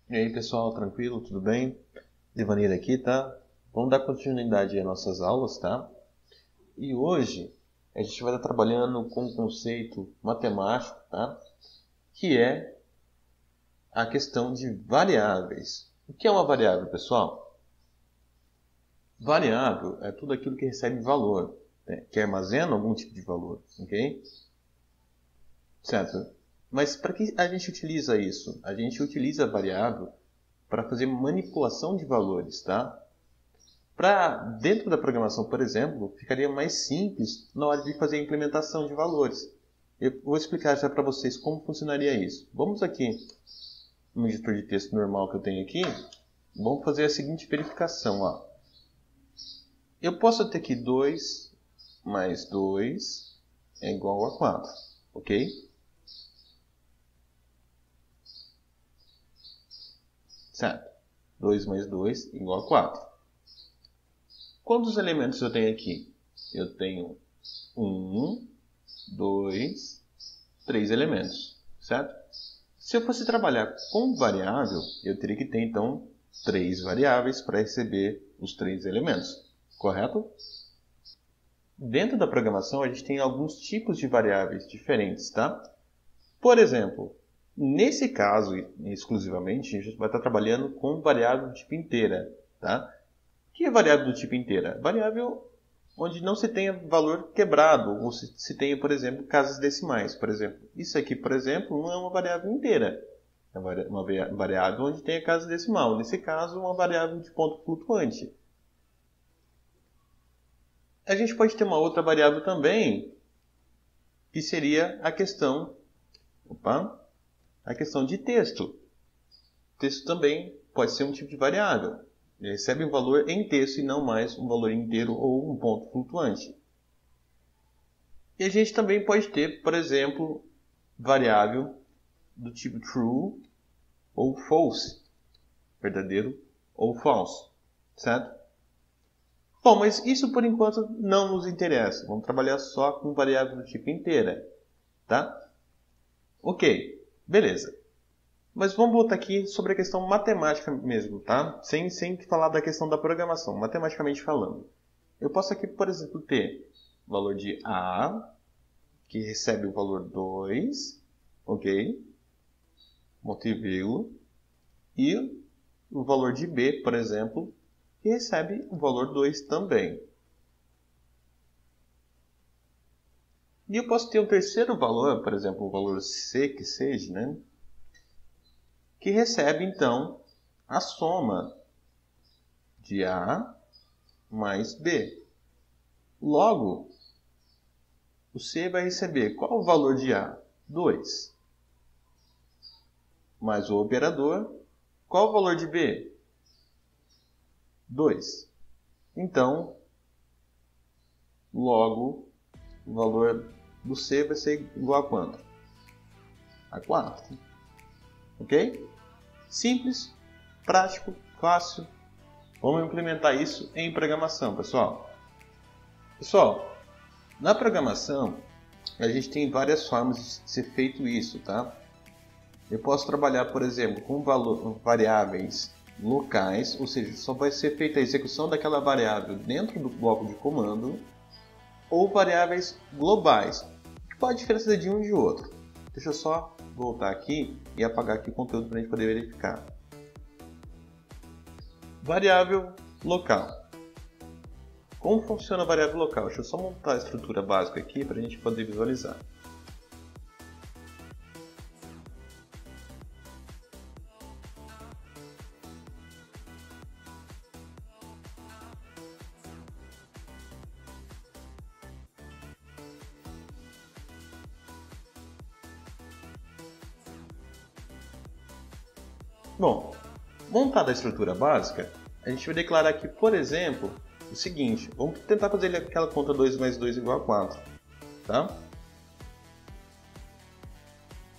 E aí pessoal, tranquilo? Tudo bem? Devaneiro aqui, tá? Vamos dar continuidade às nossas aulas, tá? E hoje a gente vai estar trabalhando com um conceito matemático, tá? Que é a questão de variáveis. O que é uma variável, pessoal? Variável é tudo aquilo que recebe valor, né? Que armazena algum tipo de valor, ok? Certo? Mas para que a gente utiliza isso? A gente utiliza a variável para fazer manipulação de valores, tá? Dentro da programação, por exemplo, ficaria mais simples na hora de fazer a implementação de valores. Eu vou explicar já para vocês como funcionaria isso. Vamos aqui no editor de texto normal que eu tenho aqui, vamos fazer a seguinte verificação. Ó. Eu posso ter aqui 2 mais 2 é igual a 4, ok? Certo. 2 mais 2 igual a 4. Quantos elementos eu tenho aqui? Eu tenho 1, 2, 3 elementos, certo? Se eu fosse trabalhar com variável, eu teria que ter, então, 3 variáveis para receber os 3 elementos, correto? Dentro da programação, a gente tem alguns tipos de variáveis diferentes, tá? Por exemplo, nesse caso, exclusivamente, a gente vai estar trabalhando com variável do tipo inteira, tá? O que é variável do tipo inteira? Variável onde não se tenha valor quebrado, ou se tenha, por exemplo, casas decimais. Por exemplo, isso aqui, por exemplo, não é uma variável inteira. É uma variável onde tem a casa decimal. Nesse caso, uma variável de ponto flutuante. A gente pode ter uma outra variável também, que seria a questão de texto. Texto também pode ser um tipo de variável. Ele recebe um valor em texto e não mais um valor inteiro ou um ponto flutuante. E a gente também pode ter, por exemplo, variável do tipo true ou false, verdadeiro ou false, certo? Bom, mas isso por enquanto não nos interessa. Vamos trabalhar só com variável do tipo inteira, tá? Ok, beleza. Mas vamos voltar aqui sobre a questão matemática mesmo, tá? Sem falar da questão da programação, matematicamente falando. Eu posso aqui, por exemplo, ter o valor de A, que recebe o valor 2, ok? Ponto e vírgula. E o valor de B, por exemplo, que recebe o valor 2 também. E eu posso ter um terceiro valor, por exemplo, o valor C, que seja, né? Que recebe, então, a soma de A mais B. Logo, o C vai receber qual o valor de A? 2. Mais o operador, qual o valor de B? 2. Então, logo, o valor do C vai ser igual a quanto? A 4. Ok? Simples, prático, fácil. Vamos implementar isso em programação, pessoal. Pessoal, na programação, a gente tem várias formas de ser feito isso, tá? Eu posso trabalhar, por exemplo, com variáveis locais, ou seja, só vai ser feita a execução daquela variável dentro do bloco de comando, ou variáveis globais. Qual a diferença de um e de outro? Deixa eu só voltar aqui e apagar aqui o conteúdo para a gente poder verificar. Variável local. Como funciona a variável local? Deixa eu só montar a estrutura básica aqui para a gente poder visualizar. Bom, montada a estrutura básica, a gente vai declarar aqui, por exemplo, o seguinte. Vamos tentar fazer aquela conta 2 mais 2 igual a 4. Tá?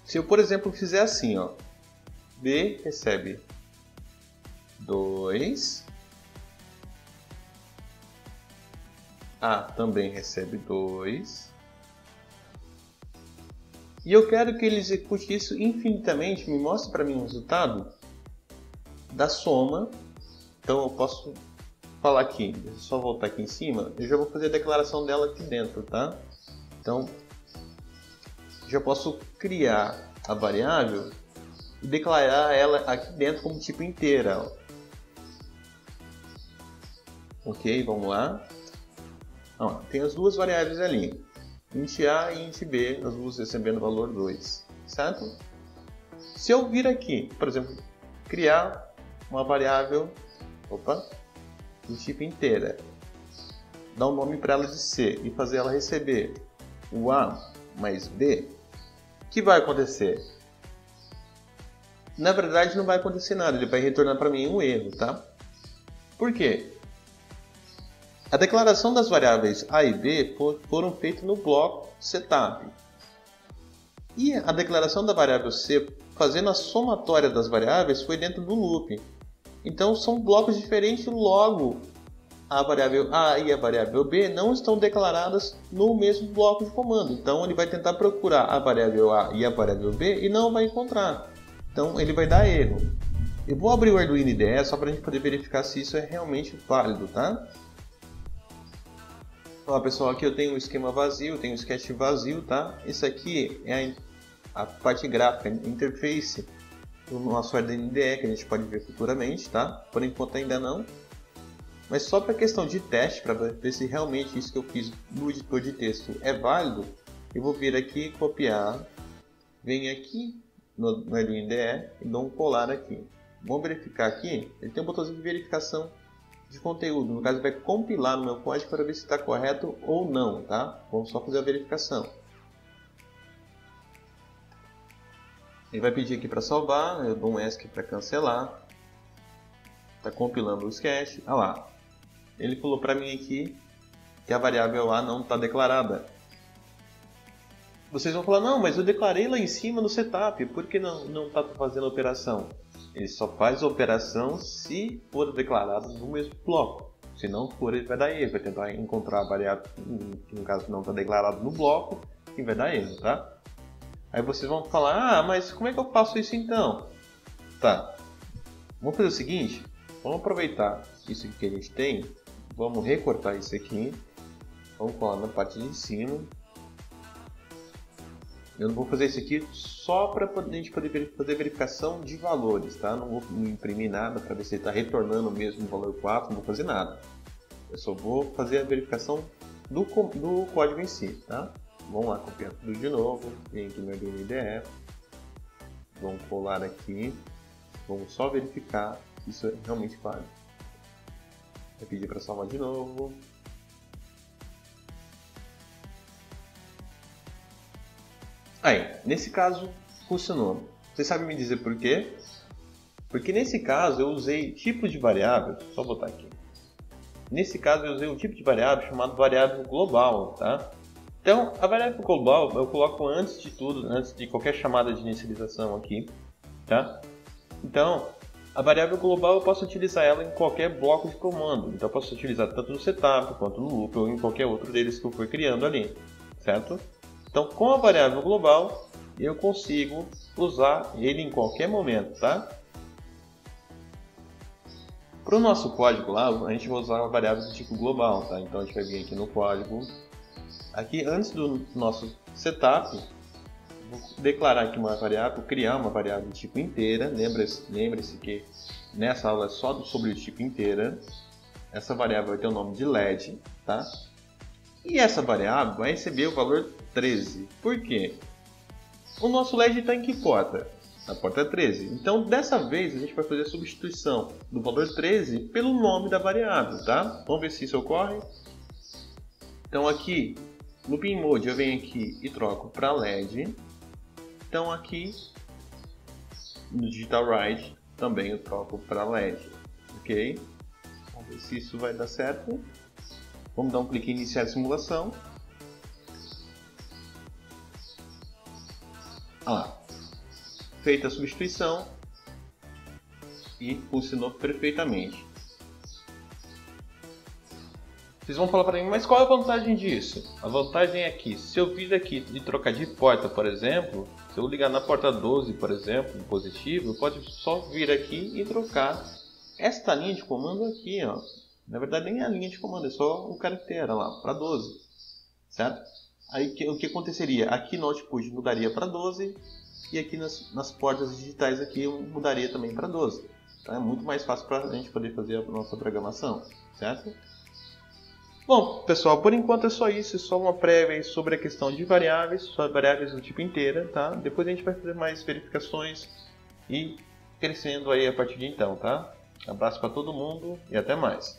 Se eu, por exemplo, fizer assim, ó, B recebe 2, A também recebe 2, e eu quero que ele execute isso infinitamente, me mostre para mim o resultado. da soma. Então eu posso falar aqui, deixa eu só voltar aqui em cima, eu já vou fazer a declaração dela aqui dentro, tá? Então, já posso criar a variável e declarar ela aqui dentro como tipo inteira. Ok, vamos lá. Tem as duas variáveis ali, int A e int B, as duas recebendo o valor 2, certo? Se eu vir aqui, por exemplo, criar uma variável de tipo inteira, dar um nome para ela de C e fazer ela receber o A mais B, o que vai acontecer? Na verdade não vai acontecer nada, ele vai retornar para mim um erro, tá? Por quê? A declaração das variáveis A e B foram feitas no bloco setup. E a declaração da variável C, fazendo a somatória das variáveis, foi dentro do loop. Então são blocos diferentes, logo a variável A e a variável B não estão declaradas no mesmo bloco de comando. Então ele vai tentar procurar a variável A e a variável B e não vai encontrar. Então ele vai dar erro. Eu vou abrir o Arduino IDE só para a gente poder verificar se isso é realmente válido, tá? Olá pessoal, aqui eu tenho um esquema vazio, tenho um sketch vazio, tá? Isso aqui é a parte gráfica, a interface do nosso Arduino IDE, que a gente pode ver futuramente, tá? Por enquanto ainda não. Mas só para questão de teste, para ver se realmente isso que eu fiz no editor de texto é válido, eu vou vir aqui, copiar, venho aqui no Arduino IDE e dou um colar aqui. Vamos verificar aqui, ele tem um botãozinho de verificação de conteúdo, no caso vai compilar no meu código para ver se está correto ou não, tá? Vamos só fazer a verificação. Ele vai pedir aqui para salvar, eu dou um ESC para cancelar. Está compilando o sketch. Olha lá. Ele falou para mim aqui que a variável A não está declarada. Vocês vão falar, não, mas eu declarei lá em cima no setup, por que não está fazendo a operação? Ele só faz a operação se for declarado no mesmo bloco. Se não for, ele vai dar erro. Vai tentar encontrar a variável que no caso não está declarado no bloco e vai dar erro, tá? Aí vocês vão falar, mas como é que eu faço isso então? Tá, vamos fazer o seguinte, vamos aproveitar isso que a gente tem, vamos recortar isso aqui, vamos colar na parte de cima. Eu não vou fazer isso aqui só para a gente poder fazer verificação de valores, tá? Não vou imprimir nada para ver se ele está retornando o mesmo valor 4, não vou fazer nada. Eu só vou fazer a verificação do código em si, tá? Vamos lá, copiar tudo de novo, vem aqui no Arduino IDE, vamos colar aqui, vamos só verificar se isso é realmente válido. Vai pedir para salvar de novo. Aí, nesse caso, funcionou. Vocês sabem me dizer por quê? Porque nesse caso eu usei tipo de variável, só botar aqui. Nesse caso eu usei um tipo de variável chamado variável global, tá? Então, a variável global eu coloco antes de tudo, antes de qualquer chamada de inicialização aqui, tá? Então, a variável global eu posso utilizar ela em qualquer bloco de comando. Então, eu posso utilizar tanto no setup, quanto no loop, ou em qualquer outro deles que eu for criando ali, certo? Então, com a variável global, eu consigo usar ele em qualquer momento, tá? Para o nosso código lá, a gente vai usar uma variável do tipo global, tá? Então, a gente vai vir aqui no código. Aqui, antes do nosso setup, vou declarar aqui uma variável, criar uma variável de tipo inteira. Lembre-se que nessa aula é só sobre o tipo inteira. Essa variável vai ter o nome de LED, tá? E essa variável vai receber o valor 13. Por quê? O nosso LED está em que porta? Na porta 13. Então, dessa vez, a gente vai fazer a substituição do valor 13 pelo nome da variável, tá? Vamos ver se isso ocorre. Então, aqui no Pin Mode eu venho aqui e troco para LED. Então aqui no Digital Write também eu troco para LED, ok? Vamos ver se isso vai dar certo. Vamos dar um clique em iniciar a simulação. Feita a substituição e funcionou perfeitamente. Vocês vão falar para mim, mas qual é a vantagem disso? A vantagem é que se eu vir aqui e trocar de porta, por exemplo, se eu ligar na porta 12, por exemplo, positivo, eu posso só vir aqui e trocar esta linha de comando aqui, ó. Na verdade nem é a linha de comando, é só o caractere lá, para 12, certo? Aí o que aconteceria? Aqui no output mudaria para 12 e aqui nas portas digitais aqui eu mudaria também para 12. Então é muito mais fácil para a gente poder fazer a nossa programação, certo? Bom, pessoal, por enquanto é só isso, é só uma prévia sobre a questão de variáveis, só variáveis do tipo inteira, tá? Depois a gente vai fazer mais verificações e crescendo aí a partir de então, tá? Abraço para todo mundo e até mais.